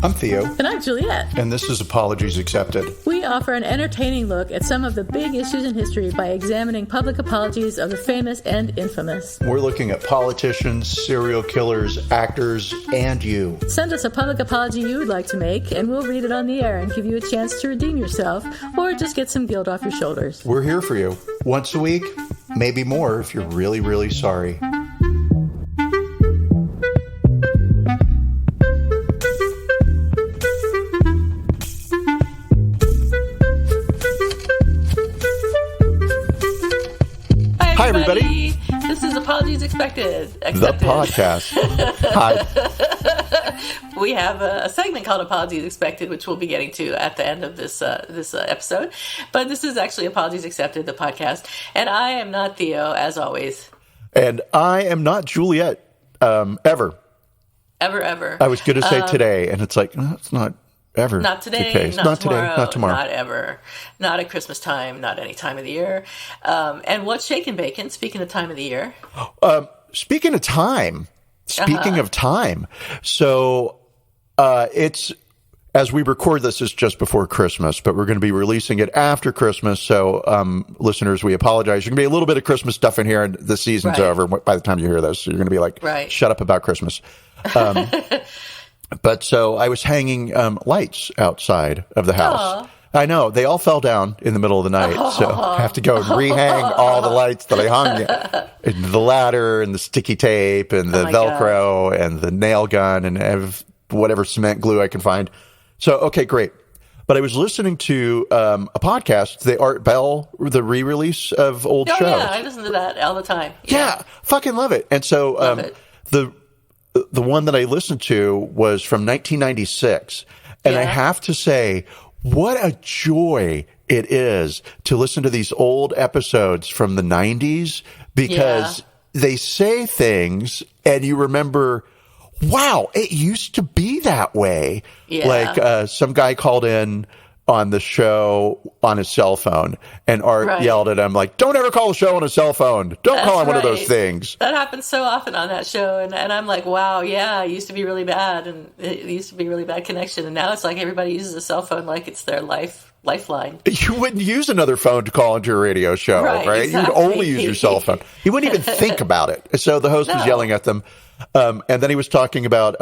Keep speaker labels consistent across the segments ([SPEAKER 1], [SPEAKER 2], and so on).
[SPEAKER 1] I'm Theo.
[SPEAKER 2] And I'm Juliet.
[SPEAKER 1] And this is Apologies Accepted.
[SPEAKER 2] We offer an entertaining look at some of the big issues in history by examining public apologies of the famous and infamous.
[SPEAKER 1] We're looking at politicians, serial killers, actors, and you.
[SPEAKER 2] Send us a public apology you would like to make, and we'll read it on the air and give you a chance to redeem yourself, or just get some guilt off your shoulders.
[SPEAKER 1] We're here for you. Once a week, maybe more if you're really, really sorry.
[SPEAKER 2] Hi, everybody. This is Apologies Accepted.
[SPEAKER 1] The podcast. Hi.
[SPEAKER 2] We have a segment called Apologies Expected, which we'll be getting to at the end of this episode. But this is actually Apologies Accepted, the podcast. And I am not Theo, as always.
[SPEAKER 1] And I am not Juliet, ever.
[SPEAKER 2] Ever.
[SPEAKER 1] I was going to say today, and it's like, no, it's not ever.
[SPEAKER 2] Not today, not tomorrow, not tomorrow. Not ever. Not at Christmas time, not any time of the year. And what's shaking bacon, speaking of time of the year?
[SPEAKER 1] Speaking of time. So it's, as we record this, is just before Christmas, but we're going to be releasing it after Christmas. So listeners, we apologize. There's going to be a little bit of Christmas stuff in here, and the season's over by the time you hear this. So you're going to be like, shut up about Christmas. But so I was hanging lights outside of the house. Aww. I know. They all fell down in the middle of the night. So I have to go and rehang all the lights that I hung. And the ladder and the sticky tape and the Velcro and the nail gun and whatever cement glue I can find. So, okay, great. But I was listening to a podcast, the Art Bell, the re-release of old shows. Yeah,
[SPEAKER 2] I listen to that all the time.
[SPEAKER 1] Yeah, fucking love it. And so the one that I listened to was from 1996. And I have to say, what a joy it is to listen to these old episodes from the 90s, because they say things and you remember, wow, it used to be that way. Yeah. Like some guy called in on the show on his cell phone, and Art yelled at him, like, don't ever call a show on a cell phone. Don't call it one of those things.
[SPEAKER 2] That happens so often on that show, and I'm like, wow, yeah, it used to be really bad, and it used to be really bad connection, and now it's like everybody uses a cell phone like it's their lifeline.
[SPEAKER 1] You wouldn't use another phone to call into a radio show, right?
[SPEAKER 2] Exactly.
[SPEAKER 1] You would only use your cell phone. You wouldn't even think about it. So the host was yelling at them, and then he was talking about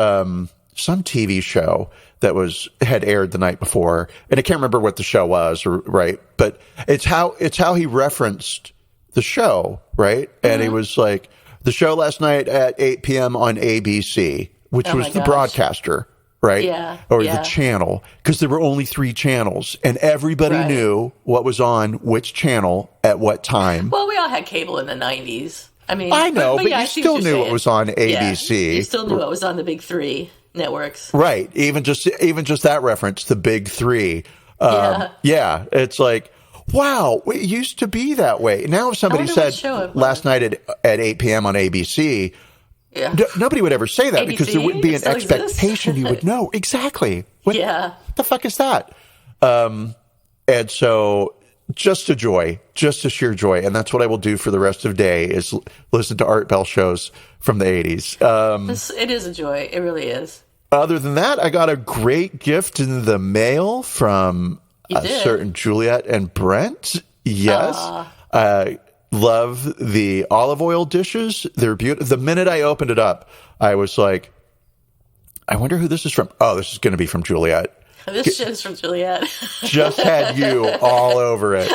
[SPEAKER 1] some TV show that had aired the night before, and I can't remember what the show was, right? But it's how he referenced the show, right? Mm-hmm. And he was like, the show last night at 8 p.m. on ABC, which was the broadcaster, right?
[SPEAKER 2] Yeah.
[SPEAKER 1] Or the channel, because there were only 3 channels, and everybody knew what was on which channel at what time.
[SPEAKER 2] Well, we all had cable in the 90s. I mean,
[SPEAKER 1] I know, but you still knew what was on ABC.
[SPEAKER 2] Yeah, you still knew what was on the big 3 networks,
[SPEAKER 1] right? Even just that reference, the big 3. Yeah, it's like, wow, it used to be that way. Now, if somebody said last night at 8 p.m. on ABC, nobody would ever say that, ABC? Because there wouldn't be an expectation you would know exactly. What the fuck is that? And so, just a joy, just a sheer joy, and that's what I will do for the rest of the day, is listen to Art Bell shows from the 80s.
[SPEAKER 2] It is a joy. It really is.
[SPEAKER 1] Other than that, I got a great gift in the mail from a certain Juliet and Brent. Yes. I love the olive oil dishes. They're beautiful. The minute I opened it up, I was like, I wonder who this is from. Oh, this is going to be from Juliet.
[SPEAKER 2] This shit's from Juliet.
[SPEAKER 1] Just had you all over it.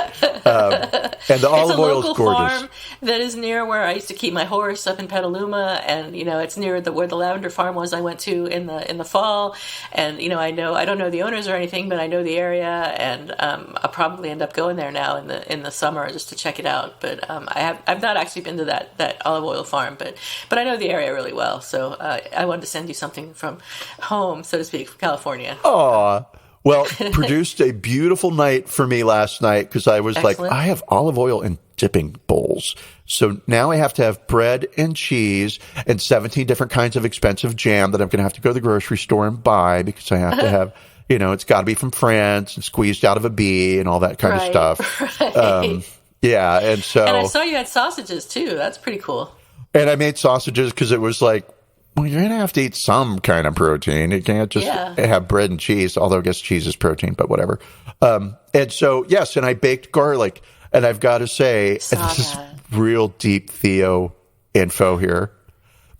[SPEAKER 1] And the olive oil is gorgeous. It's a local farm
[SPEAKER 2] that is near where I used to keep my horse up in Petaluma, and it's near where the lavender farm was I went to in the fall. And I don't know the owners or anything, but I know the area, and I'll probably end up going there now in the summer just to check it out. But I've not actually been to that olive oil farm, but I know the area really well. So I wanted to send you something from home, so to speak, from California.
[SPEAKER 1] Aw. Well, produced a beautiful night for me last night, because I was like, I have olive oil in dipping bowls. So now I have to have bread and cheese and 17 different kinds of expensive jam that I'm going to have to go to the grocery store and buy, because I have to have, it's got to be from France and squeezed out of a bee and all that kind of stuff.
[SPEAKER 2] Right.
[SPEAKER 1] Yeah. And
[SPEAKER 2] I saw you had sausages too. That's pretty cool.
[SPEAKER 1] And I made sausages because it was like well, you're going to have to eat some kind of protein. You can't just have bread and cheese, although I guess cheese is protein, but whatever. And so, yes, and I baked garlic. And I've got to say, and this is real deep Theo info here.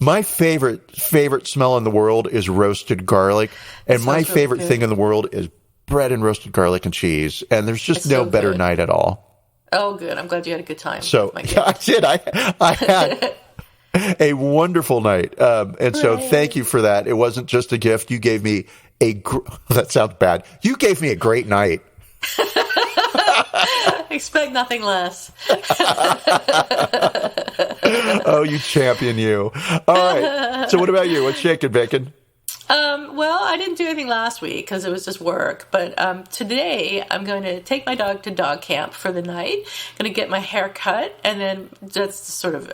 [SPEAKER 1] My favorite smell in the world is roasted garlic. And my favorite thing in the world is bread and roasted garlic and cheese. And there's just no better night at all.
[SPEAKER 2] Oh, good. I'm glad you had a good time.
[SPEAKER 1] So I did. I had a wonderful night. And so thank you for that. It wasn't just a gift. You gave me that sounds bad. You gave me a great night.
[SPEAKER 2] Expect nothing less.
[SPEAKER 1] Oh, you champion, you. All right. So what about you? What's shaking, bacon?
[SPEAKER 2] Well, I didn't do anything last week because it was just work. But today I'm going to take my dog to dog camp for the night. I'm going to get my hair cut, and then that's sort of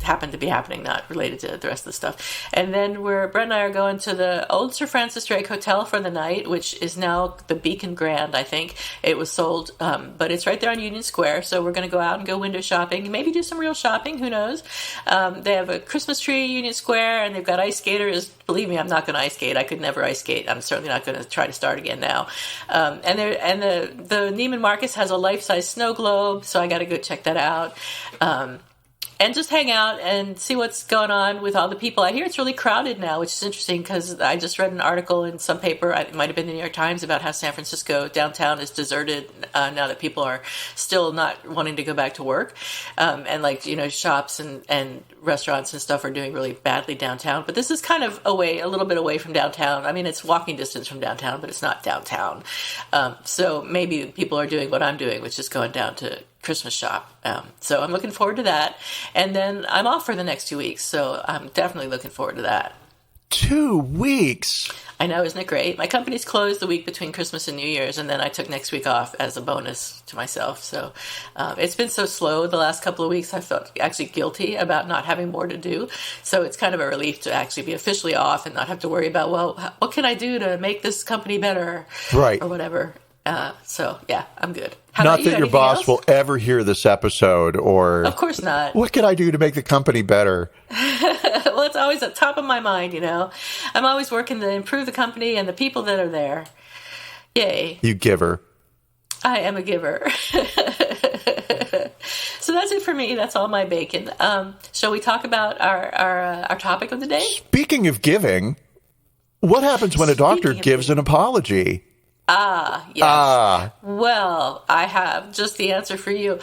[SPEAKER 2] happened to be happening, not related to the rest of the stuff. And then Brett and I are going to the old Sir Francis Drake Hotel for the night, which is now the Beacon Grand, I think. It was sold, but it's right there on Union Square. So we're going to go out and go window shopping, maybe do some real shopping. Who knows? They have a Christmas tree at Union Square, and they've got ice skaters. Believe me, I'm not going to ice skate. I could never ice skate. I'm certainly not going to try to start again now. And the Neiman Marcus has a life-size snow globe, so I got to go check that out. And just hang out and see what's going on with all the people. I hear it's really crowded now, which is interesting because I just read an article in some paper, it might have been the New York Times, about how San Francisco downtown is deserted now that people are still not wanting to go back to work. And shops and restaurants and stuff are doing really badly downtown. But this is kind of a little bit away from downtown. I mean, it's walking distance from downtown, but it's not downtown. So maybe people are doing what I'm doing, which is going down to Christmas shop. So I'm looking forward to that. And then I'm off for the next 2 weeks. So I'm definitely looking forward to that.
[SPEAKER 1] 2 weeks?
[SPEAKER 2] I know, isn't it great? My company's closed the week between Christmas and New Year's, and then I took next week off as a bonus to myself. So it's been so slow the last couple of weeks. I felt actually guilty about not having more to do. So it's kind of a relief to actually be officially off and not have to worry about, well, what can I do to make this company better?
[SPEAKER 1] Right.
[SPEAKER 2] Or whatever. So yeah, I'm good.
[SPEAKER 1] Not that your boss will ever hear this episode, or
[SPEAKER 2] of course not.
[SPEAKER 1] What can I do to make the company better?
[SPEAKER 2] Well, it's always at the top of my mind, I'm always working to improve the company and the people that are there. Yay.
[SPEAKER 1] You giver.
[SPEAKER 2] I am a giver. So that's it for me. That's all my bacon. Shall we talk about our topic of the day?
[SPEAKER 1] Speaking of giving, what happens when a doctor gives an apology?
[SPEAKER 2] Yes. Well, I have just the answer for you.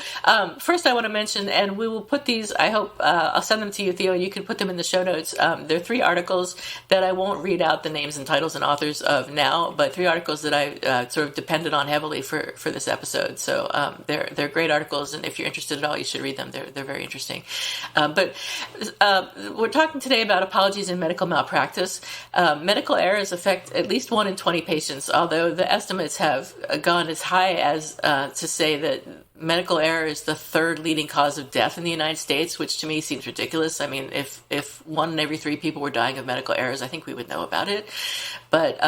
[SPEAKER 2] First, I want to mention, and we will put these, I hope, I'll send them to you, Theo, and you can put them in the show notes. There are 3 articles that I won't read out the names and titles and authors of now, but 3 articles that I sort of depended on heavily for this episode. So they're great articles, and if you're interested at all, you should read them. They're very interesting. But we're talking today about apologies in medical malpractice. Medical errors affect at least 1 in 20 patients, although the estimates have gone as high as to say that medical error is the 3rd leading cause of death in the United States, which to me seems ridiculous. I mean, if 1 in every 3 people were dying of medical errors, I think we would know about it. But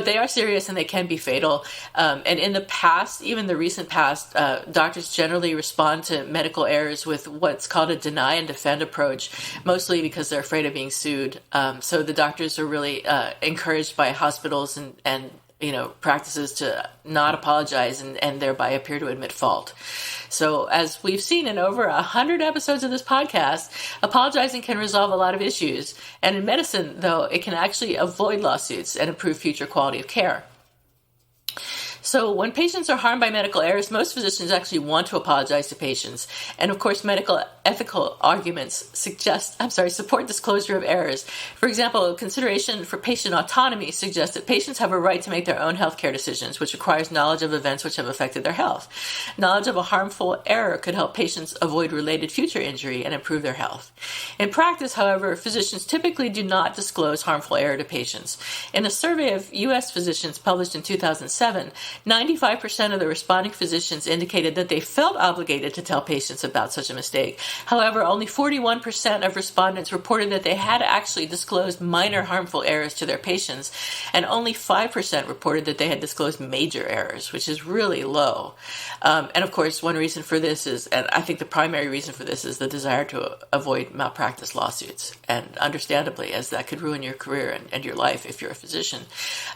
[SPEAKER 2] they are serious and they can be fatal. And in the past, even the recent past, doctors generally respond to medical errors with what's called a deny and defend approach, mostly because they're afraid of being sued. So the doctors are really encouraged by hospitals and practices to not apologize and thereby appear to admit fault. So as we've seen in over 100 episodes of this podcast, apologizing can resolve a lot of issues. And in medicine, though, it can actually avoid lawsuits and improve future quality of care. So when patients are harmed by medical errors, most physicians actually want to apologize to patients. And of course, medical ethical arguments support disclosure of errors. For example, consideration for patient autonomy suggests that patients have a right to make their own healthcare decisions, which requires knowledge of events which have affected their health. Knowledge of a harmful error could help patients avoid related future injury and improve their health. In practice, however, physicians typically do not disclose harmful error to patients. In a survey of U.S. physicians published in 2007, 95% of the responding physicians indicated that they felt obligated to tell patients about such a mistake. However, only 41% of respondents reported that they had actually disclosed minor harmful errors to their patients, and only 5% reported that they had disclosed major errors, which is really low. And of course, one reason for this is, and I think the primary reason for this is the desire to avoid malpractice lawsuits, and understandably, as that could ruin your career and your life if you're a physician.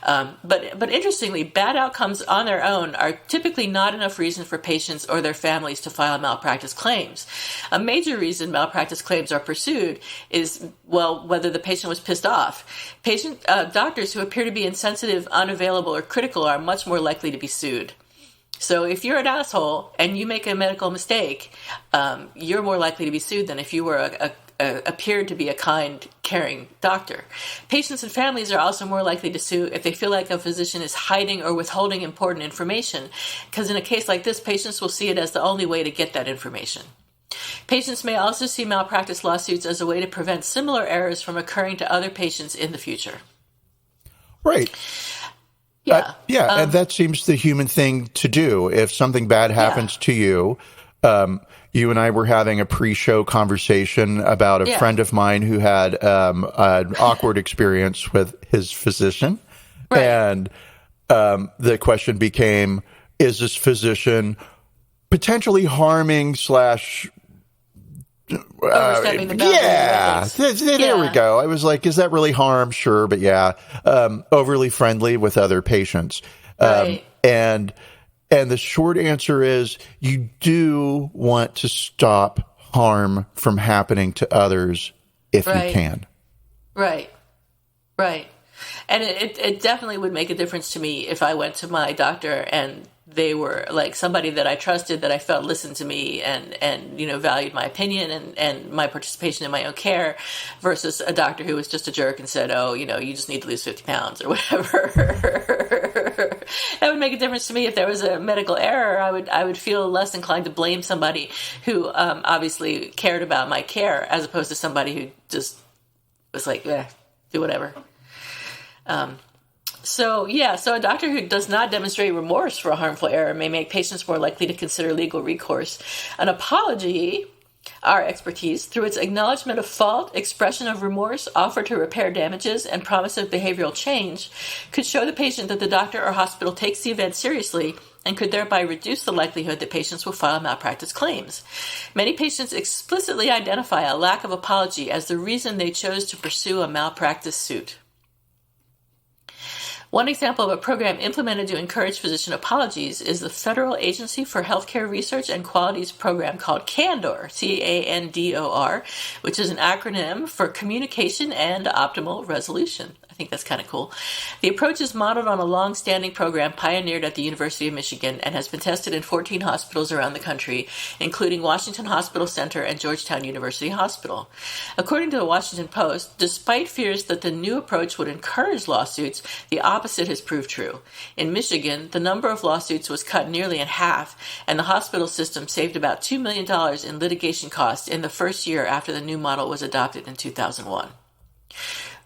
[SPEAKER 2] But interestingly, bad outcomes on their own are typically not enough reason for patients or their families to file malpractice claims. A major reason malpractice claims are pursued is, well, whether the patient was pissed off. Doctors who appear to be insensitive, unavailable, or critical are much more likely to be sued. So if you're an asshole and you make a medical mistake, you're more likely to be sued than if you were appeared to be a kind, caring doctor. Patients and families are also more likely to sue if they feel like a physician is hiding or withholding important information, because in a case like this, patients will see it as the only way to get that information. Patients may also see malpractice lawsuits as a way to prevent similar errors from occurring to other patients in the future.
[SPEAKER 1] Right.
[SPEAKER 2] Yeah.
[SPEAKER 1] And that seems the human thing to do. If something bad happens to you, you and I were having a pre-show conversation about a friend of mine who had an awkward experience with his physician. Right. And the question became, is this physician potentially harming /
[SPEAKER 2] overstepping the boundaries?
[SPEAKER 1] There we go. I was like, is that really harm? Sure, but overly friendly with other patients.
[SPEAKER 2] Right.
[SPEAKER 1] And the short answer is you do want to stop harm from happening to others if you can.
[SPEAKER 2] Right. And it definitely would make a difference to me if I went to my doctor and they were like somebody that I trusted, that I felt listened to me and valued my opinion and my participation in my own care, versus a doctor who was just a jerk and said, oh, you just need to lose 50 pounds or whatever. That would make a difference to me. If there was a medical error, I would feel less inclined to blame somebody who obviously cared about my care, as opposed to somebody who just was like, do whatever. So a doctor who does not demonstrate remorse for a harmful error may make patients more likely to consider legal recourse. An apology, our expertise, through its acknowledgement of fault, expression of remorse, offer to repair damages, and promise of behavioral change, could show the patient that the doctor or hospital takes the event seriously and could thereby reduce the likelihood that patients will file malpractice claims. Many patients explicitly identify a lack of apology as the reason they chose to pursue a malpractice suit. One example of a program implemented to encourage physician apologies is the Federal Agency for Healthcare Research and Quality's program called CANDOR, CANDOR, which is an acronym for Communication and Optimal Resolution. I think that's kind of cool. The approach is modeled on a long-standing program pioneered at the University of Michigan and has been tested in 14 hospitals around the country, including Washington Hospital Center and Georgetown University Hospital. According to the Washington Post, despite fears that the new approach would encourage lawsuits, the opposite has proved true. In Michigan, the number of lawsuits was cut nearly in half, and the hospital system saved about $2 million in litigation costs in the first year after the new model was adopted in 2001.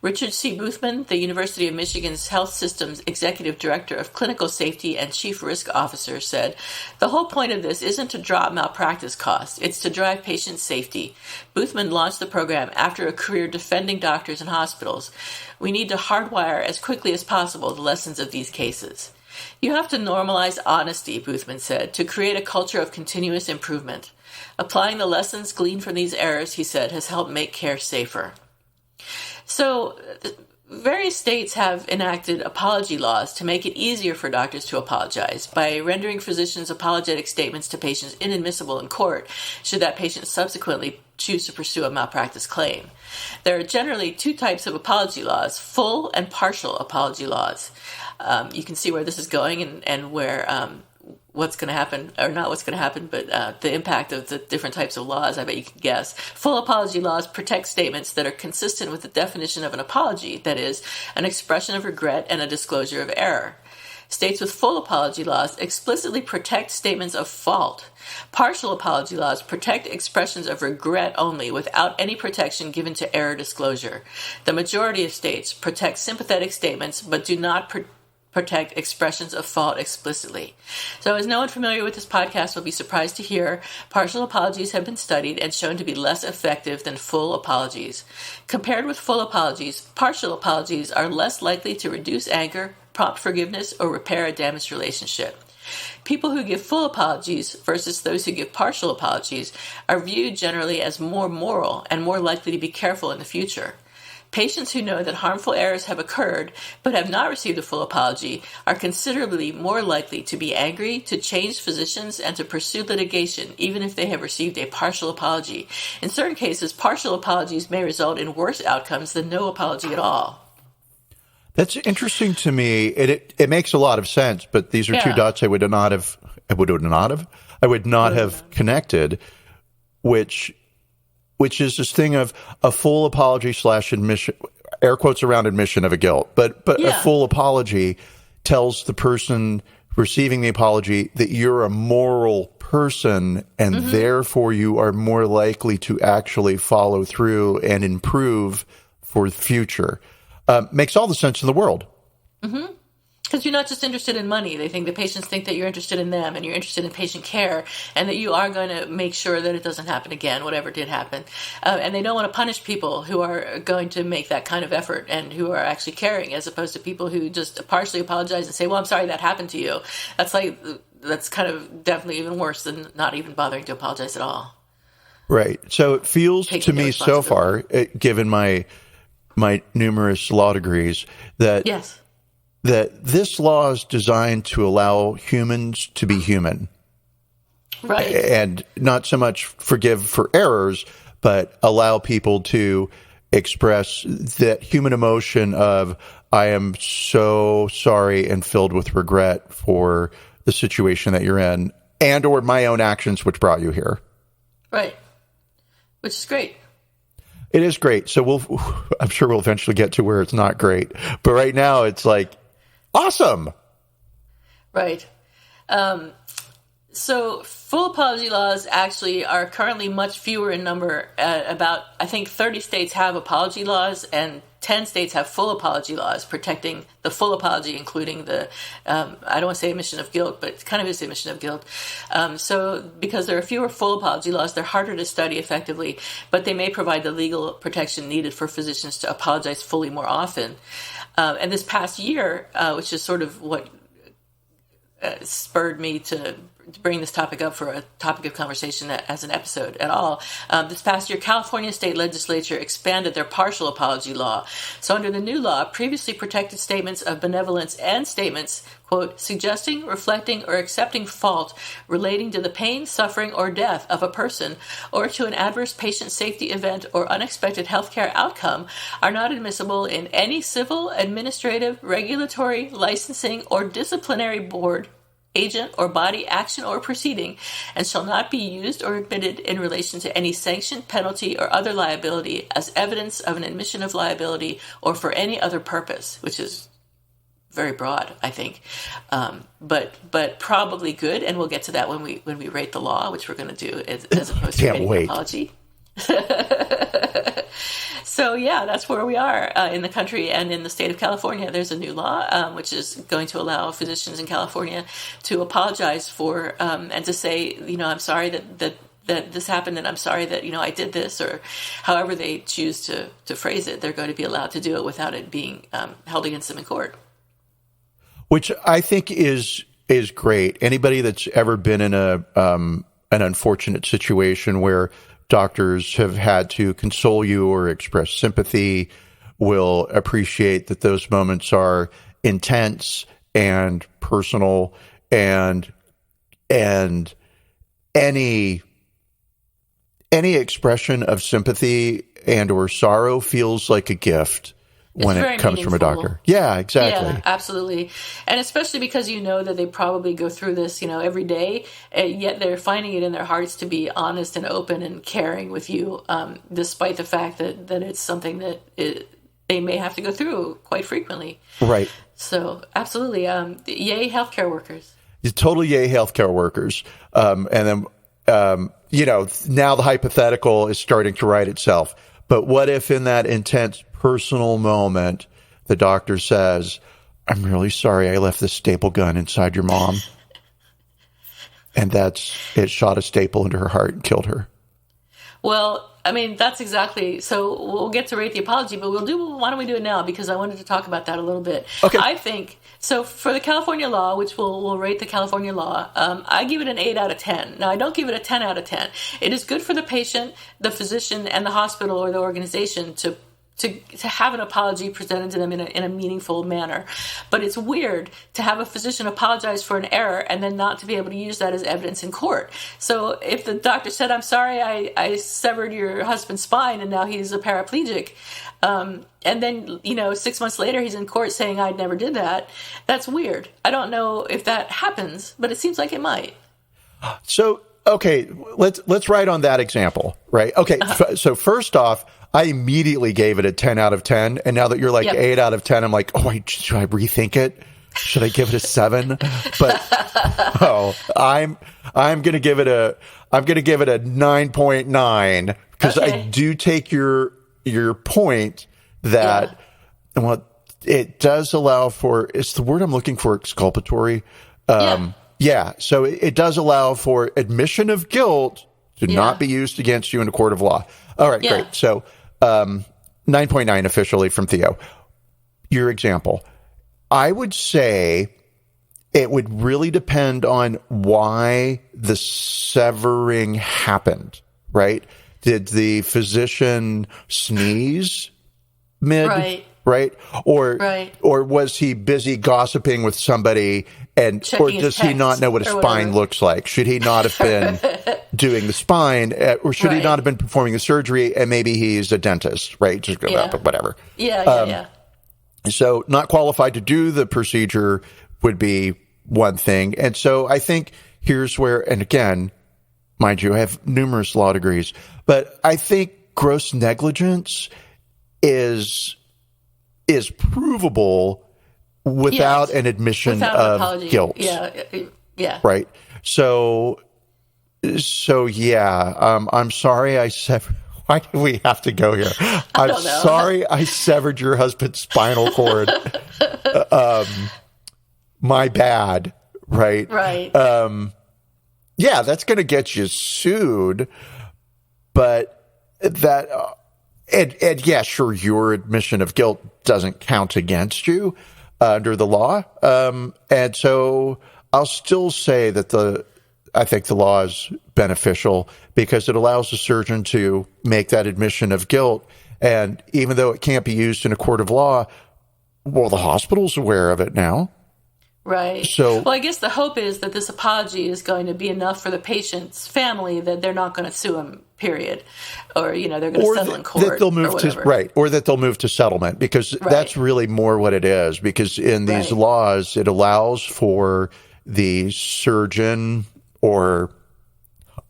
[SPEAKER 2] Richard C. Boothman, the University of Michigan's Health Systems Executive Director of Clinical Safety and Chief Risk Officer, said, "The whole point of this isn't to drop malpractice costs, it's to drive patient safety. Boothman launched the program after a career defending doctors and hospitals. We need to hardwire as quickly as possible the lessons of these cases. You have to normalize honesty," Boothman said, "to create a culture of continuous improvement. Applying the lessons gleaned from these errors," he said, "has helped make care safer." So various states have enacted apology laws to make it easier for doctors to apologize by rendering physicians' apologetic statements to patients inadmissible in court should that patient subsequently choose to pursue a malpractice claim. There are generally two types of apology laws: full and partial apology laws. You can see where this is going and where what's going to happen, or not what's going to happen, but the impact of the different types of laws, I bet you can guess. Full apology laws protect statements that are consistent with the definition of an apology, that is, an expression of regret and a disclosure of error. States with full apology laws explicitly protect statements of fault. Partial apology laws protect expressions of regret only, without any protection given to error disclosure. The majority of states protect sympathetic statements, but do not protect expressions of fault explicitly. So as no one familiar with this podcast will be surprised to hear, partial apologies have been studied and shown to be less effective than full apologies. Compared with full apologies, partial apologies are less likely to reduce anger, prompt forgiveness, or repair a damaged relationship. People who give full apologies versus those who give partial apologies are viewed generally as more moral and more likely to be careful in the future. Patients who know that harmful errors have occurred but have not received a full apology are considerably more likely to be angry, to change physicians, and to pursue litigation, even if they have received a partial apology. In certain cases, partial apologies may result in worse outcomes than no apology at all.
[SPEAKER 1] That's interesting to me. It makes a lot of sense, but these are two dots I would not have connected, which is this thing of a full apology / admission, air quotes around admission of a guilt, but a full apology tells the person receiving the apology that you're a moral person and therefore you are more likely to actually follow through and improve for the future. Makes all the sense in the world.
[SPEAKER 2] Mm-hmm. Because you're not just interested in money. The patients think that you're interested in them and you're interested in patient care and that you are going to make sure that it doesn't happen again, whatever did happen. And they don't want to punish people who are going to make that kind of effort and who are actually caring, as opposed to people who just partially apologize and say, well, I'm sorry that happened to you. That's kind of definitely even worse than not even bothering to apologize at all.
[SPEAKER 1] Right. So it feels to me so far, given my numerous law degrees, that this law is designed to allow humans to be human.
[SPEAKER 2] Right.
[SPEAKER 1] And not so much forgive for errors, but allow people to express that human emotion of, I am so sorry and filled with regret for the situation that you're in and or my own actions which brought you here.
[SPEAKER 2] Right. Which is great.
[SPEAKER 1] It is great. So I'm sure we'll eventually get to where it's not great. But right now it's like, awesome.
[SPEAKER 2] Right. So full apology laws actually are currently much fewer in number. I think 30 states have apology laws and 10 states have full apology laws protecting the full apology, including the, I don't want to say admission of guilt, but it kind of is the admission of guilt. So because there are fewer full apology laws, they're harder to study effectively, but they may provide the legal protection needed for physicians to apologize fully more often. And this past year, which is sort of what spurred me to bring this topic up for a topic of conversation as an episode at all. This past year, California state legislature expanded their partial apology law. So under the new law, previously protected statements of benevolence and statements, quote, suggesting, reflecting, or accepting fault relating to the pain, suffering, or death of a person or to an adverse patient safety event or unexpected healthcare outcome are not admissible in any civil, administrative, regulatory, licensing, or disciplinary board, agent, or body action or proceeding, and shall not be used or admitted in relation to any sanction, penalty, or other liability as evidence of an admission of liability or for any other purpose, which is very broad, I think, but probably good, and we'll get to that when we rate the law, which we're going to do as opposed to rating the apology. So yeah, that's where we are in the country and in the state of California. There's a new law which is going to allow physicians in California to apologize for and to say, I'm sorry that this happened, and I'm sorry that I did this, or however they choose to phrase it. They're going to be allowed to do it without it being held against them in court.
[SPEAKER 1] Which I think is great. Anybody that's ever been in an unfortunate situation where doctors have had to console you or express sympathy will appreciate that those moments are intense and personal, and any expression of sympathy and or sorrow feels like a gift when it comes from a doctor. Yeah, exactly.
[SPEAKER 2] Yeah, absolutely. And especially because that they probably go through this, every day, yet they're finding it in their hearts to be honest and open and caring with you, despite the fact that it's something that they may have to go through quite frequently.
[SPEAKER 1] Right.
[SPEAKER 2] So, absolutely. Yay, healthcare workers.
[SPEAKER 1] Totally yay, healthcare workers. And then, now the hypothetical is starting to write itself. But what if in that intense personal moment, the doctor says, I'm really sorry I left this staple gun inside your mom. And it shot a staple into her heart and killed her.
[SPEAKER 2] Well, I mean, that's exactly. So we'll get to rate the apology, but why don't we do it now? Because I wanted to talk about that a little bit.
[SPEAKER 1] Okay.
[SPEAKER 2] I think, so for the California law, which we'll rate the California law, I give it an 8 out of 10. Now, I don't give it a 10 out of 10. It is good for the patient, the physician, and the hospital or the organization to have an apology presented to them in a meaningful manner. But it's weird to have a physician apologize for an error and then not to be able to use that as evidence in court. So if the doctor said, I'm sorry, I severed your husband's spine and now he's a paraplegic, and then, 6 months later he's in court saying I never did that, that's weird. I don't know if that happens, but it seems like it might.
[SPEAKER 1] So, okay, let's write on that example, right? Okay, so first off, I immediately gave it a 10 out of 10. And now that you're like 8 out of 10, I'm like, should I rethink it? Should I give it a 7? But I'm going to give it a 9.9 because I do take your point that it does allow for, it's the word I'm looking for, exculpatory. So it does allow for admission of guilt to not be used against you in a court of law. All right, great. So 9.9 officially from Theo. Your example. I would say it would really depend on why the severing happened, right? Did the physician sneeze mid? Right? Or was he busy gossiping with somebody or does he not know what a spine looks like? Should he not have been doing the spine or should he not have been performing the surgery and maybe he's a dentist, right? Just go up, whatever. So not qualified to do the procedure would be one thing. And so I think here's where, and again, mind you, I have numerous law degrees, but I think gross negligence is provable without an admission of guilt.
[SPEAKER 2] Yeah.
[SPEAKER 1] Right. So I'm sorry I severed. Why do we have to go here? I'm sorry I severed your husband's spinal cord. My bad. Right. That's going to get you sued. But that, and sure, your admission of guilt doesn't count against you under the law. And so I'll still say that I think the law is beneficial because it allows the surgeon to make that admission of guilt. And even though it can't be used in a court of law, well, the hospital's aware of it now.
[SPEAKER 2] Right.
[SPEAKER 1] So,
[SPEAKER 2] well, I guess the hope is that this apology is going to be enough for the patient's family that they're not going to sue him, period. Or, they're going to settle in court
[SPEAKER 1] that they'll move or that they'll move to settlement because that's really more what it is. Because in these laws, it allows for the surgeon or,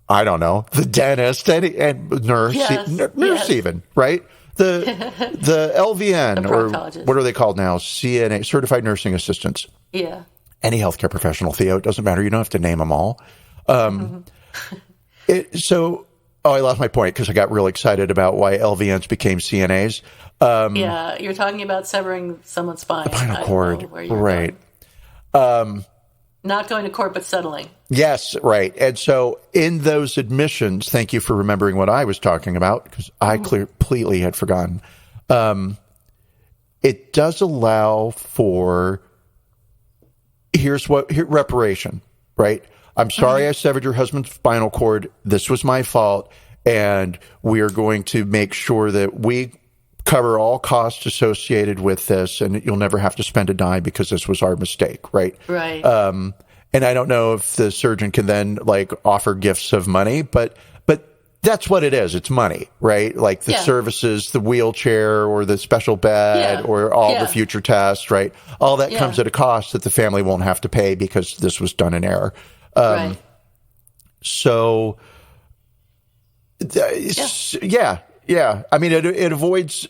[SPEAKER 1] I don't know, the dentist and nurse, nurse even, right? The LVN, or what are they called now? CNA, Certified Nursing Assistants.
[SPEAKER 2] Yeah.
[SPEAKER 1] Any healthcare professional, Theo, it doesn't matter. You don't have to name them all. I lost my point because I got real excited about why LVNs became CNAs.
[SPEAKER 2] You're talking about severing someone's spine.
[SPEAKER 1] The spinal cord, right.
[SPEAKER 2] Not going to court, but settling.
[SPEAKER 1] Yes, right. And so in those admissions, thank you for remembering what I was talking about because I completely had forgotten. It does allow for reparation, right? I'm sorry I severed your husband's spinal cord. This was my fault. And we are going to make sure that we cover all costs associated with this, and you'll never have to spend a dime because this was our mistake, right?
[SPEAKER 2] Right.
[SPEAKER 1] And I don't know if the surgeon can then offer gifts of money, but that's what it is. It's money, right? Like the services, the wheelchair or the special bed or all the future tests, right? All that comes at a cost that the family won't have to pay because this was done in error.
[SPEAKER 2] Right.
[SPEAKER 1] So, yeah. I mean, it avoids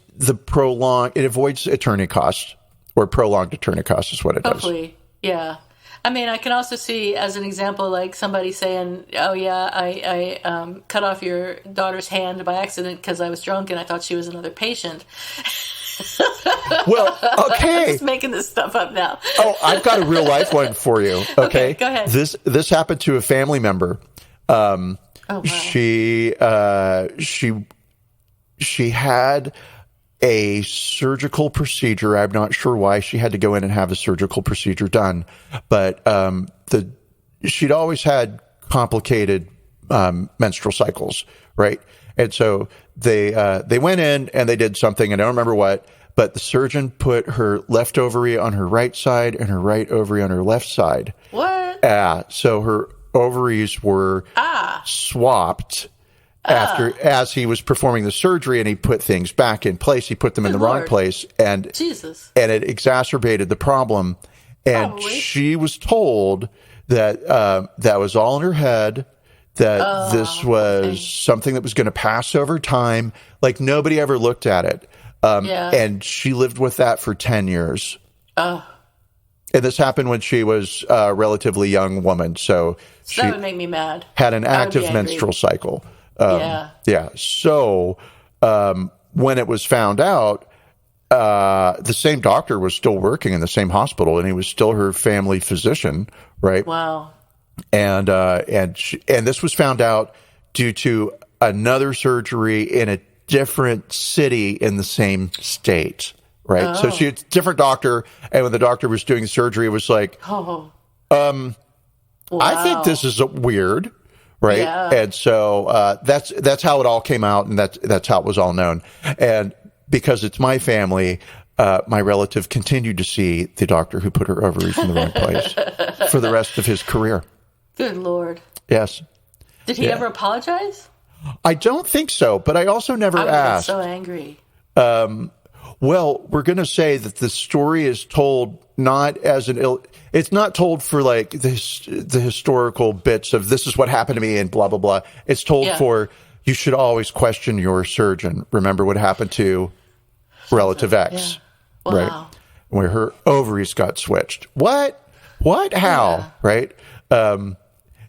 [SPEAKER 1] attorney costs, or prolonged attorney costs is what it does.
[SPEAKER 2] Hopefully, yeah. I mean, I can also see as an example, like somebody saying, "Oh yeah, I cut off your daughter's hand by accident because I was drunk and I thought she was another patient."
[SPEAKER 1] Well, okay.
[SPEAKER 2] I'm just making this stuff up now.
[SPEAKER 1] Oh, I've got a real life one for you. Okay,
[SPEAKER 2] go ahead.
[SPEAKER 1] This happened to a family member.
[SPEAKER 2] Oh, wow.
[SPEAKER 1] She had a surgical procedure. I'm not sure why she had to go in and have a surgical procedure done, but she'd always had complicated menstrual cycles, right? And so they went in and they did something, and I don't remember what, but the surgeon put her left ovary on her right side and her right ovary on her left side.
[SPEAKER 2] What?
[SPEAKER 1] So her ovaries were swapped as he was performing the surgery, and he put things back in place. He put them in the wrong place, and
[SPEAKER 2] Jesus.
[SPEAKER 1] And it exacerbated the problem. And
[SPEAKER 2] Probably.
[SPEAKER 1] she was told that that was all in her head, that this was something that was going to pass over time. Like, nobody ever looked at it. And she lived with that for 10 years. And this happened when she was a relatively young woman. So she
[SPEAKER 2] that would make me mad.
[SPEAKER 1] Had an active menstrual cycle. Yeah. So when it was found out, the same doctor was still working in the same hospital, and he was still her family physician, right?
[SPEAKER 2] Wow.
[SPEAKER 1] And this was found out due to another surgery in a different city in the same state, right? So she had a different doctor, and when the doctor was doing the surgery, it was like,
[SPEAKER 2] Wow.
[SPEAKER 1] I think this is weird, right?
[SPEAKER 2] Yeah.
[SPEAKER 1] And so that's how it all came out, and that's how it was all known. And because it's my family, my relative continued to see the doctor who put her ovaries in the wrong place for the rest of his career.
[SPEAKER 2] Good Lord.
[SPEAKER 1] Yes.
[SPEAKER 2] Did he ever apologize?
[SPEAKER 1] I don't think so, but I also never asked.
[SPEAKER 2] I was so angry.
[SPEAKER 1] Well, we're going to say that the story is told not as it's not told for like the historical bits of this is what happened to me and blah, blah, blah. It's told for you should always question your surgeon. Remember what happened to relative X, right? Where her ovaries got switched. What? How? Yeah. Right?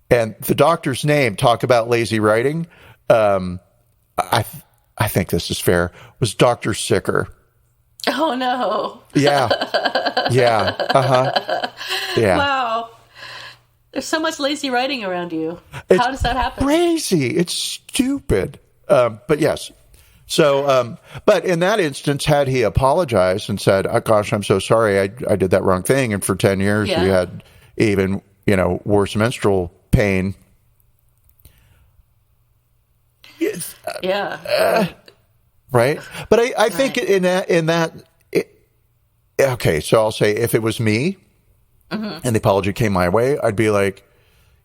[SPEAKER 1] And the doctor's name, talk about lazy writing. I think this is fair, was Dr. Sicker.
[SPEAKER 2] Oh, no.
[SPEAKER 1] Yeah. Yeah. Yeah.
[SPEAKER 2] Wow. There's so much lazy writing around you. How does that happen?
[SPEAKER 1] Crazy. It's stupid. But yes. So, but in that instance, had he apologized and said, oh, gosh, I'm so sorry, I did that wrong thing, and for 10 years you had even, worse menstrual pain. Right. But I think in that, okay, so I'll say if it was me and the apology came my way, I'd be like,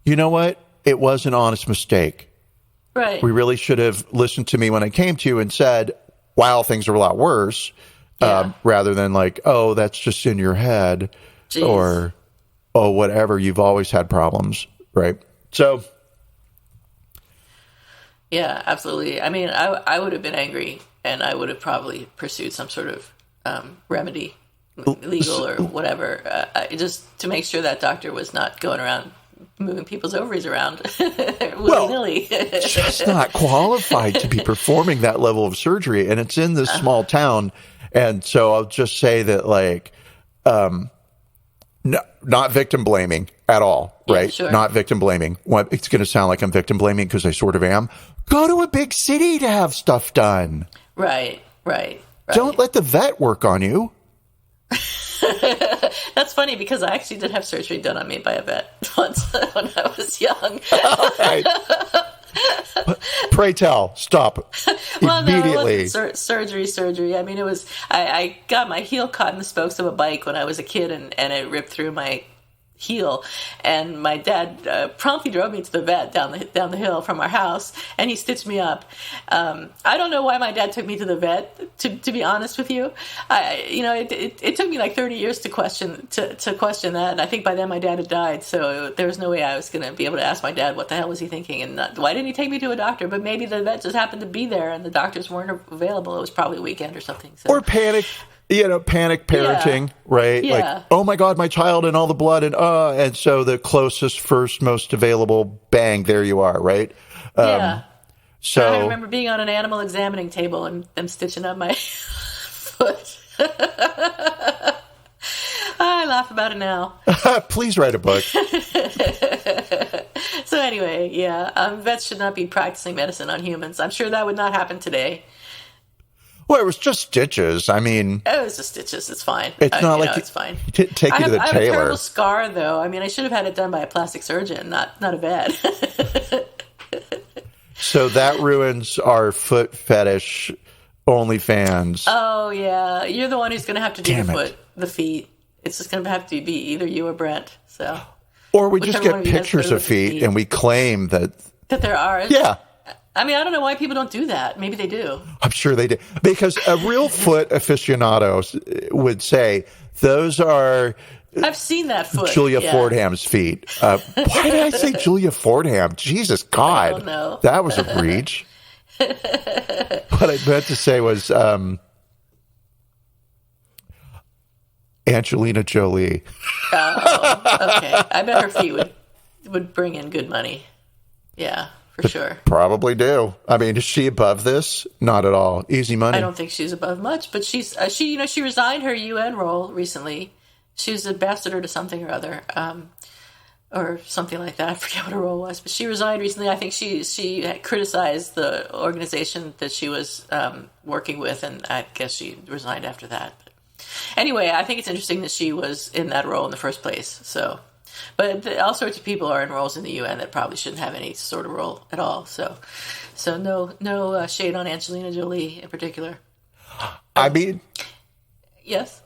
[SPEAKER 1] you know what? It was an honest mistake.
[SPEAKER 2] Right.
[SPEAKER 1] We really should have listened to me when I came to you and said, wow, things are a lot worse, rather than like, oh, that's just in your head. Jeez. Or, oh, whatever. You've always had problems. Right. So.
[SPEAKER 2] Yeah, absolutely. I mean, I would have been angry, and I would have probably pursued some sort of remedy, legal or whatever, just to make sure that doctor was not going around moving people's ovaries around willy-nilly.
[SPEAKER 1] She's not qualified to be performing that level of surgery, and it's in this small town. And so I'll just say that, like, no, not victim blaming at all, right?
[SPEAKER 2] Yeah, sure. Not
[SPEAKER 1] victim blaming. It's going to sound like I'm victim blaming because I sort of am. Go to a big city to have stuff done.
[SPEAKER 2] Right.
[SPEAKER 1] Don't let the vet work on you.
[SPEAKER 2] That's funny because I actually did have surgery done on me by a vet once when I was young.
[SPEAKER 1] Right. Pray tell, stop
[SPEAKER 2] Well,
[SPEAKER 1] immediately.
[SPEAKER 2] No, it wasn't surgery. I mean, it was, I got my heel caught in the spokes of a bike when I was a kid, and it ripped through my heel, and my dad promptly drove me to the vet down the hill from our house, and he stitched me up. I don't know why my dad took me to the vet. To be honest with you, it took me like 30 years to question that, and I think by then my dad had died, so there was no way I was going to be able to ask my dad what the hell was he thinking, and why didn't he take me to a doctor? But maybe the vet just happened to be there, and the doctors weren't available. It was probably a weekend or something. So.
[SPEAKER 1] Or panic. Panic parenting, right?
[SPEAKER 2] Yeah.
[SPEAKER 1] Like, oh my God, my child and all the blood and so the closest, first, most available, bang, there you are, right?
[SPEAKER 2] Yeah.
[SPEAKER 1] So
[SPEAKER 2] I remember being on an animal examining table and them stitching up my foot. I laugh about it now.
[SPEAKER 1] Please write a book.
[SPEAKER 2] So anyway, yeah, vets should not be practicing medicine on humans. I'm sure that would not happen today.
[SPEAKER 1] Well, it was just stitches. I mean,
[SPEAKER 2] it was just stitches. It's fine.
[SPEAKER 1] It's not like
[SPEAKER 2] it's fine.
[SPEAKER 1] Take you to the
[SPEAKER 2] I have a
[SPEAKER 1] tailor.
[SPEAKER 2] terrible scar, though. I mean, I should have had it done by a plastic surgeon, not a vet.
[SPEAKER 1] So that ruins our foot fetish OnlyFans.
[SPEAKER 2] Oh yeah, you're the one who's going to have to do
[SPEAKER 1] Damn
[SPEAKER 2] the feet. It's just going to have to be either you or Brent. So,
[SPEAKER 1] or we just get pictures of feet and we claim that
[SPEAKER 2] there are.
[SPEAKER 1] Yeah.
[SPEAKER 2] I mean, I don't know why people don't do that. Maybe they do.
[SPEAKER 1] I'm sure they do. Because a real foot aficionado would say, those are...
[SPEAKER 2] I've seen that foot.
[SPEAKER 1] Julia Fordham's feet. Why did I say Julia Fordham? Jesus, God.
[SPEAKER 2] I don't know.
[SPEAKER 1] That was a breach. What I meant to say was Angelina Jolie.
[SPEAKER 2] Oh, okay. I bet her feet would bring in good money. Yeah. For sure.
[SPEAKER 1] Probably do. I mean, is she above this? Not at all. Easy money.
[SPEAKER 2] I don't think she's above much, but she resigned her UN role recently. She was ambassador to something or other, or something like that. I forget what her role was, but she resigned recently. I think she had criticized the organization that she was working with, and I guess she resigned after that. But anyway, I think it's interesting that she was in that role in the first place. So. But all sorts of people are in roles in the UN that probably shouldn't have any sort of role at all. So no shade on Angelina Jolie in particular.
[SPEAKER 1] I mean,
[SPEAKER 2] yes,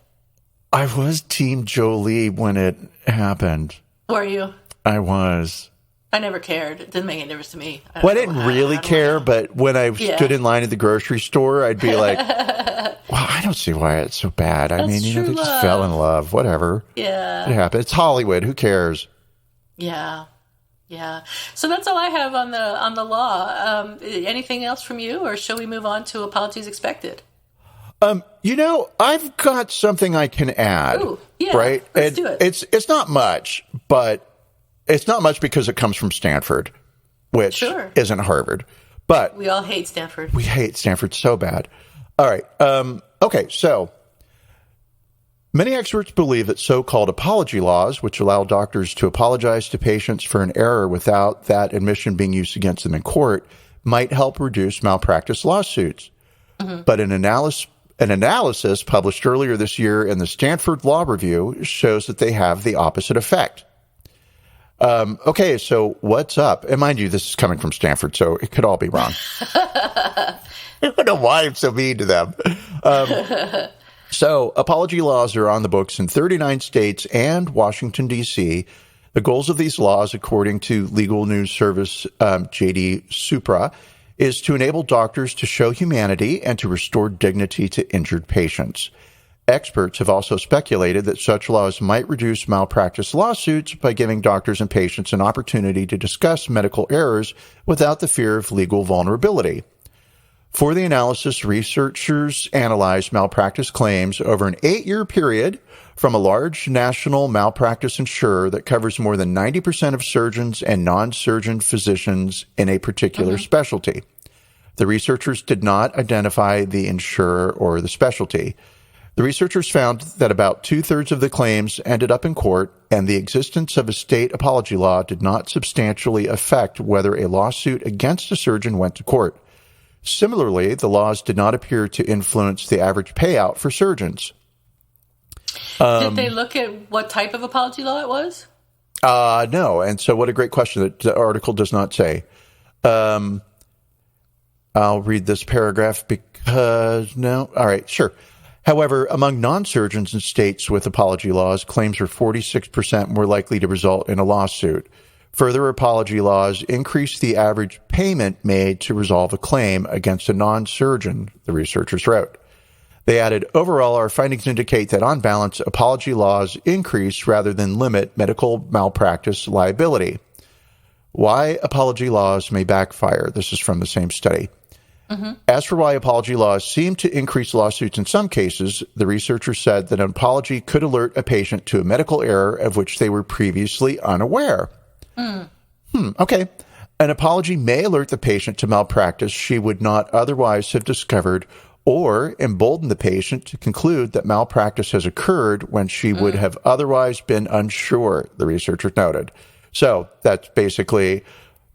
[SPEAKER 1] I was Team Jolie when it happened.
[SPEAKER 2] Were you?
[SPEAKER 1] I was.
[SPEAKER 2] I never cared. It didn't make any difference to me.
[SPEAKER 1] I didn't really care, but when I stood in line at the grocery store, I'd be like, well, I don't see why it's so bad. I mean, they just fell in love. Whatever.
[SPEAKER 2] Yeah.
[SPEAKER 1] It happened. It's Hollywood. Who cares?
[SPEAKER 2] Yeah. Yeah. So that's all I have on the law. Anything else from you, or shall we move on to apologies expected?
[SPEAKER 1] I've got something I can add.
[SPEAKER 2] Ooh, yeah.
[SPEAKER 1] Right?
[SPEAKER 2] Let's do it.
[SPEAKER 1] It's not much, but it's not much because it comes from Stanford, which isn't Harvard. But
[SPEAKER 2] we all hate Stanford.
[SPEAKER 1] We hate Stanford so bad. All right. Okay. So many experts believe that so-called apology laws, which allow doctors to apologize to patients for an error without that admission being used against them in court, might help reduce malpractice lawsuits. Mm-hmm. But an analysis published earlier this year in the Stanford Law Review shows that they have the opposite effect. Okay, so what's up? And mind you, this is coming from Stanford, so it could all be wrong. I don't know why I'm so mean to them. So apology laws are on the books in 39 states and Washington, D.C. The goals of these laws, according to legal news service JD Supra, is to enable doctors to show humanity and to restore dignity to injured patients. Experts have also speculated that such laws might reduce malpractice lawsuits by giving doctors and patients an opportunity to discuss medical errors without the fear of legal vulnerability. For the analysis, researchers analyzed malpractice claims over an 8-year period from a large national malpractice insurer that covers more than 90% of surgeons and non-surgeon physicians in a particular specialty. The researchers did not identify the insurer or the specialty. The researchers found that about 2/3 of the claims ended up in court, and the existence of a state apology law did not substantially affect whether a lawsuit against a surgeon went to court. Similarly, the laws did not appear to influence the average payout for surgeons.
[SPEAKER 2] Did they look at what type of apology law it was?
[SPEAKER 1] No. And so what a great question that the article does not say. I'll read this paragraph because no. All right, sure. However, among non-surgeons in states with apology laws, claims are 46% more likely to result in a lawsuit. Further, apology laws increase the average payment made to resolve a claim against a non-surgeon, the researchers wrote. They added, overall, our findings indicate that on balance, apology laws increase rather than limit medical malpractice liability. Why apology laws may backfire. This is from the same study. As for why apology laws seem to increase lawsuits in some cases, the researchers said that an apology could alert a patient to a medical error of which they were previously unaware. Okay. An apology may alert the patient to malpractice she would not otherwise have discovered or embolden the patient to conclude that malpractice has occurred when she would have otherwise been unsure, the researchers noted. So that's basically,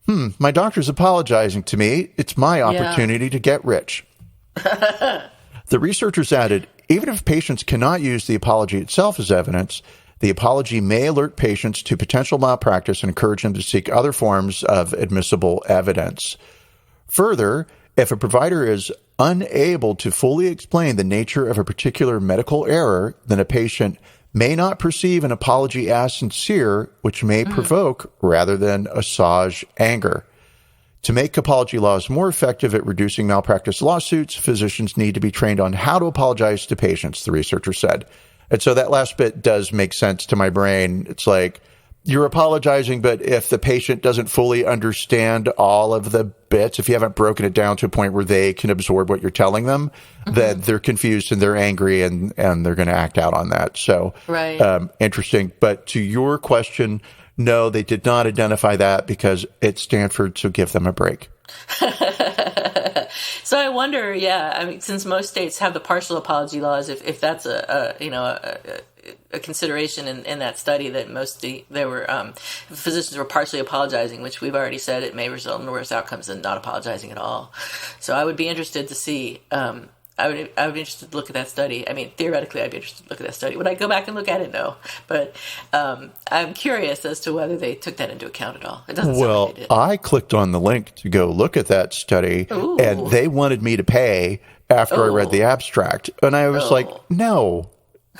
[SPEAKER 1] my doctor's apologizing to me. It's my opportunity to get rich. The researchers added, even if patients cannot use the apology itself as evidence, the apology may alert patients to potential malpractice and encourage them to seek other forms of admissible evidence. Further, if a provider is unable to fully explain the nature of a particular medical error, then a patient may not perceive an apology as sincere, which may provoke, rather than assuage, anger. To make apology laws more effective at reducing malpractice lawsuits, physicians need to be trained on how to apologize to patients, the researcher said. And so that last bit does make sense to my brain. It's like, you're apologizing, but if the patient doesn't fully understand all of the bits, if you haven't broken it down to a point where they can absorb what you're telling them, then they're confused and they're angry and they're going to act out on that. So, interesting. But to your question, no, they did not identify that because it's Stanford, so give them a break.
[SPEAKER 2] So I wonder, I mean, since most states have the partial apology laws, if that's a consideration in that study, that there were physicians were partially apologizing, which we've already said it may result in worse outcomes than not apologizing at all. So I would be interested to see. I would be interested to look at that study. I mean, theoretically, I'd be interested to look at that study. Would I go back and look at it? No. But I'm curious as to whether they took that into account at all. It doesn't sound like they did.
[SPEAKER 1] I clicked on the link to go look at that study, and they wanted me to pay after I read the abstract. And I was like, no.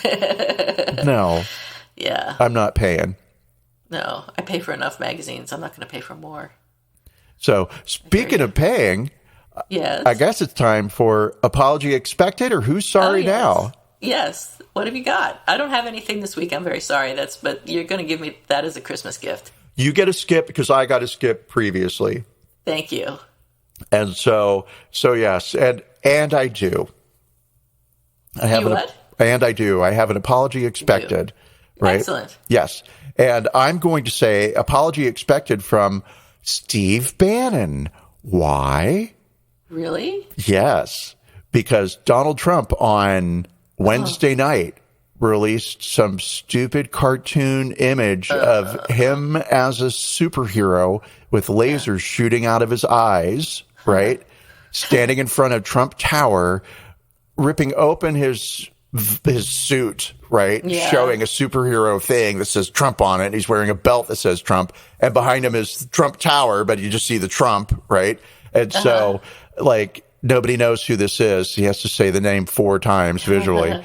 [SPEAKER 1] No.
[SPEAKER 2] Yeah.
[SPEAKER 1] I'm not paying.
[SPEAKER 2] No. I pay for enough magazines. I'm not going to pay for more.
[SPEAKER 1] So, speaking of paying...
[SPEAKER 2] Yes.
[SPEAKER 1] I guess it's time for Apology Expected or Who's Sorry Now?
[SPEAKER 2] Yes. What have you got? I don't have anything this week. I'm very sorry. But you're going to give me that as a Christmas gift.
[SPEAKER 1] You get a skip because I got a skip previously.
[SPEAKER 2] Thank you.
[SPEAKER 1] And so yes, and I do. I have I do. I have an apology expected. Right?
[SPEAKER 2] Excellent.
[SPEAKER 1] Yes. And I'm going to say apology expected from Steve Bannon. Why?
[SPEAKER 2] Really?
[SPEAKER 1] Yes, because Donald Trump on Wednesday night released some stupid cartoon image of him as a superhero with lasers shooting out of his eyes, right? Standing in front of Trump Tower, ripping open his suit, right?
[SPEAKER 2] Yeah.
[SPEAKER 1] Showing a superhero thing that says Trump on it. He's wearing a belt that says Trump, and behind him is Trump Tower, but you just see the Trump, right? And so, like, nobody knows who this is. He has to say the name 4 times visually.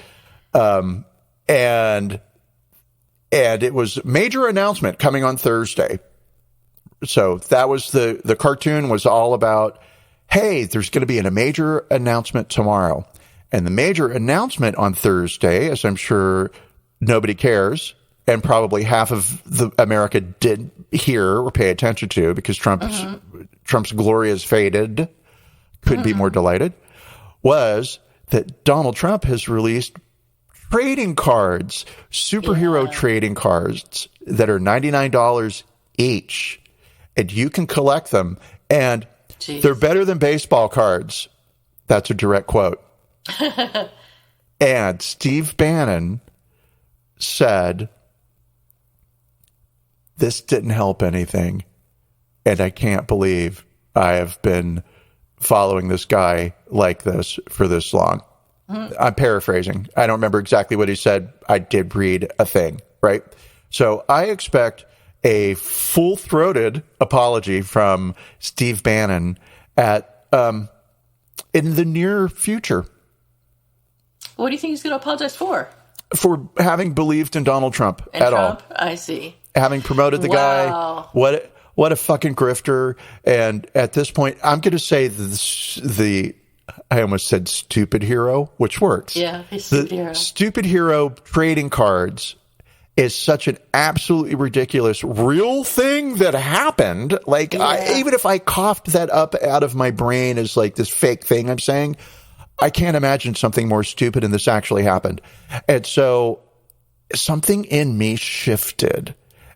[SPEAKER 1] And it was a major announcement coming on Thursday. So that was the cartoon was all about, hey, there's going to be a major announcement tomorrow. And the major announcement on Thursday, as I'm sure nobody cares, and probably half of America did hear or pay attention to because Trump's glory has faded, couldn't be more delighted, was that Donald Trump has released trading cards, superhero trading cards that are $99 each. And you can collect them. And they're better than baseball cards. That's a direct quote. And Steve Bannon said, this didn't help anything. And I can't believe I have been following this guy like this for this long. I'm paraphrasing. I don't remember exactly what he said. I did read a thing, right? So I expect a full-throated apology from Steve Bannon at in the near future.
[SPEAKER 2] What do you think he's going to apologize for?
[SPEAKER 1] For having believed in Donald Trump all.
[SPEAKER 2] I see.
[SPEAKER 1] Having promoted the guy. What a fucking grifter. And at this point, I'm going to say I almost said stupid hero, which works.
[SPEAKER 2] Yeah, he's stupid hero.
[SPEAKER 1] Stupid hero trading cards is such an absolutely ridiculous real thing that happened. Like, even if I coughed that up out of my brain as like this fake thing I'm saying, I can't imagine something more stupid than this actually happened. And so something in me shifted.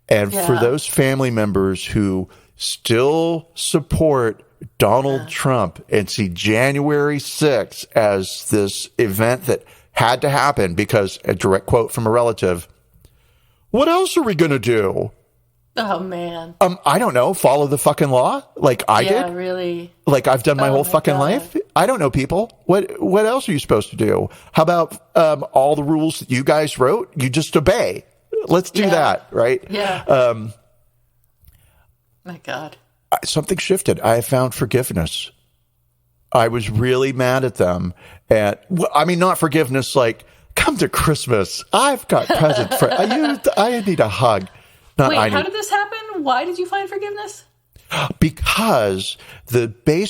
[SPEAKER 1] And for those family members who still support Donald Trump and see January 6th as this event that had to happen because, a direct quote from a relative, what else are we going to do?
[SPEAKER 2] Oh, man.
[SPEAKER 1] I don't know. Follow the fucking law like I did?
[SPEAKER 2] Yeah, really.
[SPEAKER 1] Like I've done my whole fucking life? I don't know, people. What else are you supposed to do? How about all the rules that you guys wrote? You just obey. Let's do that, right?
[SPEAKER 2] Yeah. My God.
[SPEAKER 1] Something shifted. I found forgiveness. I was really mad at them. And I mean, not forgiveness like, come to Christmas. I've got presents for you. I need a hug.
[SPEAKER 2] Wait, how did this happen? Why did you find forgiveness?
[SPEAKER 1] Because the the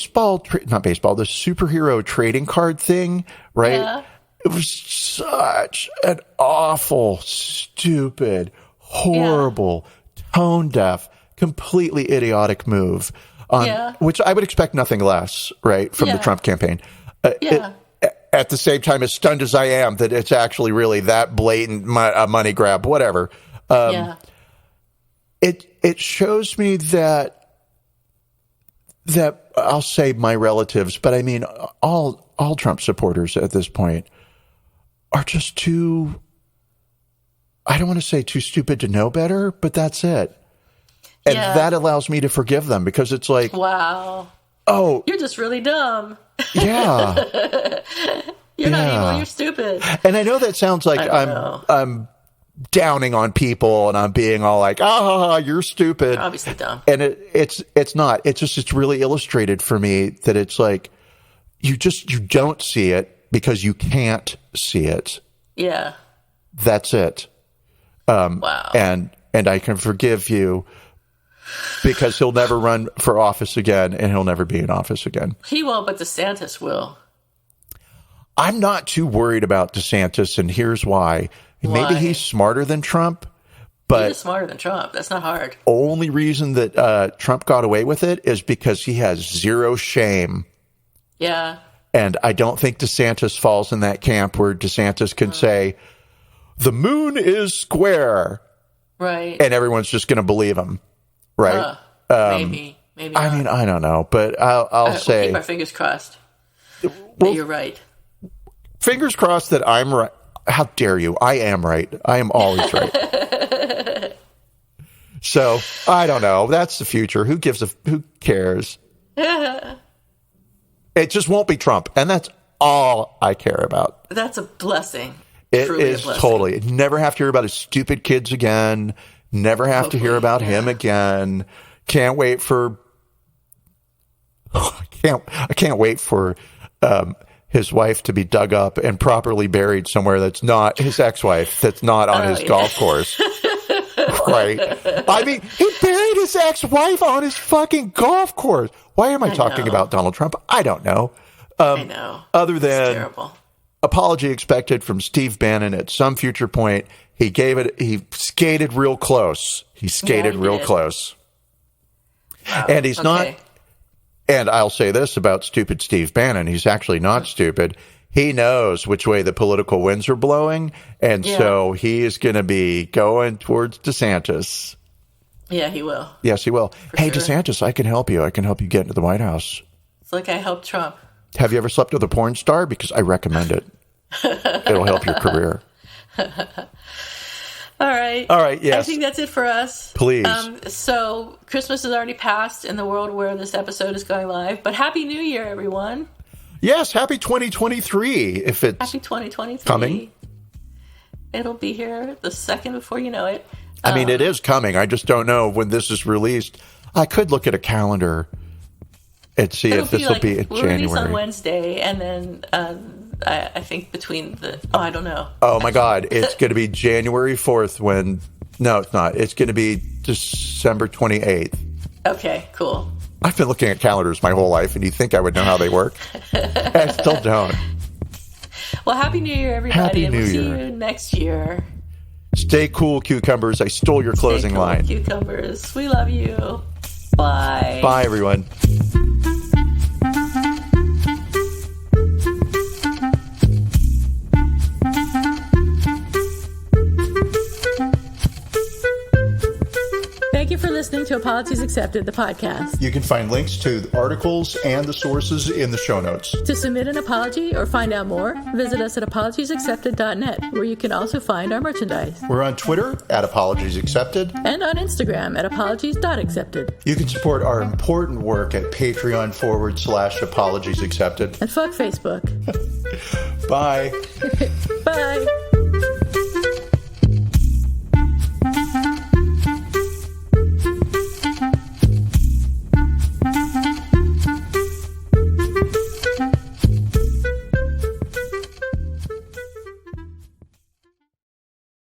[SPEAKER 1] superhero trading card thing, right?
[SPEAKER 2] Yeah.
[SPEAKER 1] It was such an awful, stupid, horrible, tone deaf, completely idiotic move, which I would expect nothing less, right, from the Trump campaign. At the same time, as stunned as I am that it's actually really that blatant money grab, whatever. It shows me that I'll say my relatives, but I mean all Trump supporters at this point are just too, I don't want to say too stupid to know better, but that's it. And that allows me to forgive them because it's like,
[SPEAKER 2] wow.
[SPEAKER 1] Oh,
[SPEAKER 2] you're just really dumb.
[SPEAKER 1] Yeah.
[SPEAKER 2] You're not evil, you're stupid.
[SPEAKER 1] And I know that sounds like I'm downing on people and I'm being all like, you're stupid.
[SPEAKER 2] You're obviously dumb.
[SPEAKER 1] And it's not. It's really illustrated for me that it's like you don't see it because you can't see it.
[SPEAKER 2] Yeah.
[SPEAKER 1] That's it.
[SPEAKER 2] Wow.
[SPEAKER 1] And I can forgive you because he'll never run for office again and he'll never be in office again.
[SPEAKER 2] He won't, but DeSantis will.
[SPEAKER 1] I'm not too worried about DeSantis, and here's why. Maybe he's smarter than Trump, but
[SPEAKER 2] he is smarter than Trump. That's not hard.
[SPEAKER 1] Only reason that Trump got away with it is because he has zero shame.
[SPEAKER 2] Yeah.
[SPEAKER 1] And I don't think DeSantis falls in that camp where DeSantis can say, the moon is square.
[SPEAKER 2] Right.
[SPEAKER 1] And everyone's just going to believe him. Right.
[SPEAKER 2] Maybe. Maybe not.
[SPEAKER 1] I mean, I don't know, but I'll say.
[SPEAKER 2] We'll keep our fingers crossed. That you're right.
[SPEAKER 1] Fingers crossed that I'm right. How dare you? I am right. I am always right. So, I don't know. That's the future. Who cares? It just won't be Trump. And that's all I care about.
[SPEAKER 2] That's a blessing.
[SPEAKER 1] It is totally. Never have to hear about his stupid kids again. Never have to hear about him again. Can't wait for I can't wait for his wife to be dug up and properly buried somewhere that's not his ex-wife, that's not on his golf course. Right? I mean, he buried his ex-wife on his fucking golf course. Why am I talking about Donald Trump? I don't know.
[SPEAKER 2] I know.
[SPEAKER 1] Other than apology expected from Steve Bannon at some future point. He skated real close. He skated real close. Wow. And he's not. And I'll say this about stupid Steve Bannon. He's actually not stupid. He knows which way the political winds are blowing. And so he is going to be going towards DeSantis.
[SPEAKER 2] Yeah, he will.
[SPEAKER 1] Yes, he will. Hey, DeSantis, I can help you. I can help you get into the White House.
[SPEAKER 2] It's like I helped Trump.
[SPEAKER 1] Have you ever slept with a porn star? Because I recommend it. It'll help your career.
[SPEAKER 2] All right.
[SPEAKER 1] Yes.
[SPEAKER 2] I think that's it for us.
[SPEAKER 1] Please.
[SPEAKER 2] So Christmas is already passed in the world where this episode is going live, but Happy New Year, everyone.
[SPEAKER 1] Yes, happy 2023 if it's
[SPEAKER 2] Happy 2023.
[SPEAKER 1] Coming.
[SPEAKER 2] It'll be here the second before you know it.
[SPEAKER 1] I mean, it is coming. I just don't know when this is released. I could look at a calendar and see if this will be in January.
[SPEAKER 2] Release on Wednesday, and then I think between I don't know.
[SPEAKER 1] Oh my God, it's going to be January 4th no, it's not. It's going to be December 28th.
[SPEAKER 2] Okay, cool.
[SPEAKER 1] I've been looking at calendars my whole life, and you think I would know how they work. I still don't.
[SPEAKER 2] Well, Happy New Year, everybody.
[SPEAKER 1] Happy New
[SPEAKER 2] Year.
[SPEAKER 1] See
[SPEAKER 2] you next year.
[SPEAKER 1] Stay cool, cucumbers. I stole your closing line.
[SPEAKER 2] Cucumbers. We love you. Bye.
[SPEAKER 1] Bye, everyone.
[SPEAKER 2] Thank you for listening to Apologies Accepted, the podcast.
[SPEAKER 1] You can find links to the articles and the sources in the show notes.
[SPEAKER 2] To submit an apology or find out more, visit us at apologiesaccepted.net, where you can also find our merchandise.
[SPEAKER 1] We're on Twitter at Apologies Accepted.
[SPEAKER 2] And on Instagram at apologies.accepted.
[SPEAKER 1] You can support our important work at Patreon.com/Apologies Accepted.
[SPEAKER 2] And fuck Facebook.
[SPEAKER 1] Bye.
[SPEAKER 2] Bye.